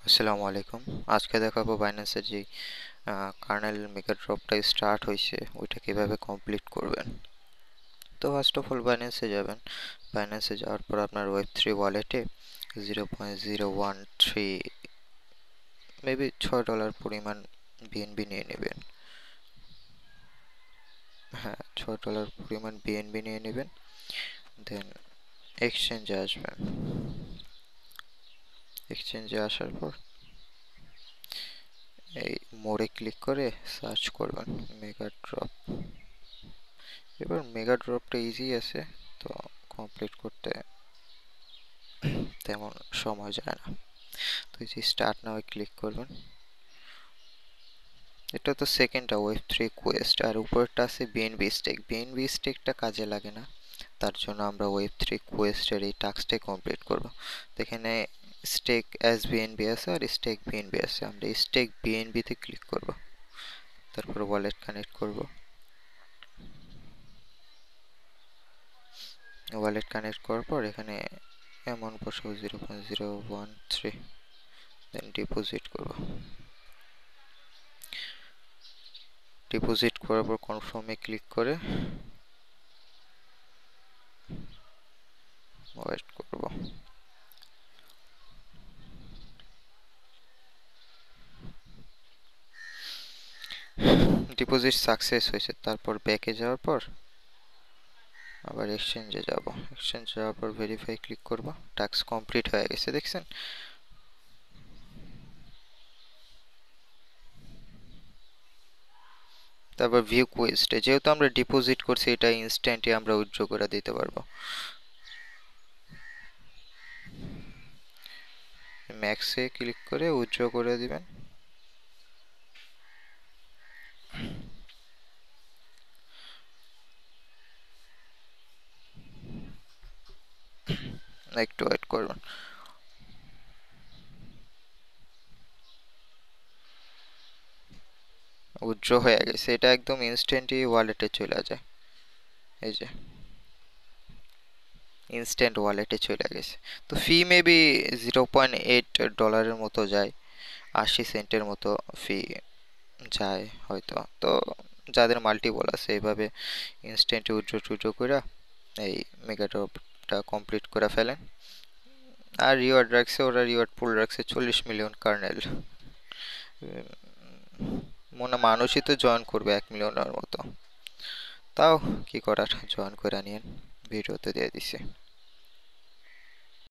আসসালামু আলাইকুম। আজকে দেখাবো বাইন্যান্সের যে কার্নেল মেগা ড্রপটা স্টার্ট হয়েছে ওইটা কিভাবে কমপ্লিট করবেন। তো ফার্স্ট অফ অল বাইন্যান্সে যাবেন। বাইন্যান্সে যাওয়ার পর আপনার ওয়েব3 ওয়ালেটে 0.013 মেবি $6 পরিমাণ বিএনবি নিয়ে নেবেন। হ্যাঁ, $6 পরিমাণ বিএনবি নিয়ে নেবেন। দেন এক্সচেঞ্জে আসবেন। এক্সচেঞ্জে আসার পর এই মোড়ে ক্লিক করে সার্চ করবেন মেগা ড্রপ। এবার মেগা ড্রপটা ইজি আছে, তো কমপ্লিট করতে তেমন সময় যায় না। তো এই যে স্টার্ট নাও ক্লিক করবেন। এটা তো সেকেন্ডটা ওয়েব3 কোয়েস্ট, আর উপরেরটা আছে বিএনবি স্টেক। বিএনবি স্টেকটা কাজে লাগে না, তার জন্য আমরা ওয়েব3 কোয়েস্টের এই টাস্কটাই কমপ্লিট করব। তো এখানে স্টেক অ্যাজ বিএনবি আছে আর স্টেক বিএনবি আছে, আমরা স্টেক বিএনবিতে ক্লিক করব। তারপর ওয়ালেট কানেক্ট করব। ওয়ালেট কানেক্ট করার পর এখানে অ্যামাউন্ট বসাবো 0.013, দেন ডিপোজিট করব। ডিপোজিট করার পর কনফার্মে ক্লিক করে ওয়েট করব। ডিপোজিট সাকসেস হয়েছে। তারপর ব্যাকে যাওয়ার পর আবার এক্সচেঞ্জে যাব। এক্সচেঞ্জ যাওয়ার পর ভেরিফাই ক্লিক করব। টাস্ক কমপ্লিট হয়ে গেছে, দেখছেন। তারপর ভিউ কোয়েস্টে যেহেতু আমরা ডিপোজিট করছি, এটা ইনস্ট্যান্টলি আমরা উইথড্র করে দিতে পারবো। ম্যাক্সে ক্লিক করে উইথড্র করে দিবেন। একটু ওয়েট করবেন। উইথড্র হয়ে গেছে, এটা একদম ইনস্ট্যান্টলি ওয়ালেটে চলে যায়। এই যে ইনস্ট্যান্ট ওয়ালেটে চলে গেছে। তো ফি মেবি $0.8 মতো যায়, 80 সেন্টের মতো ফি যায় হয়তো। তো যাদের মাল্টিপল আছে এইভাবে ইনস্ট্যান্ট উইথড্র টুইড্র করে এই মেগাড্রপটা কমপ্লিট করে ফেলেন। আর রিওয়ার্ড রাখছে, ওরা রিওয়ার্ড পুল রাখছে 40 মিলিয়ন কার্নেল। মনে মানুষই তো জয়েন করবে 1 মিলিয়নের মতো। তাও কি করার, জয়েন করে নিয়েন, ভিডিওতে দিয়ে দিছে।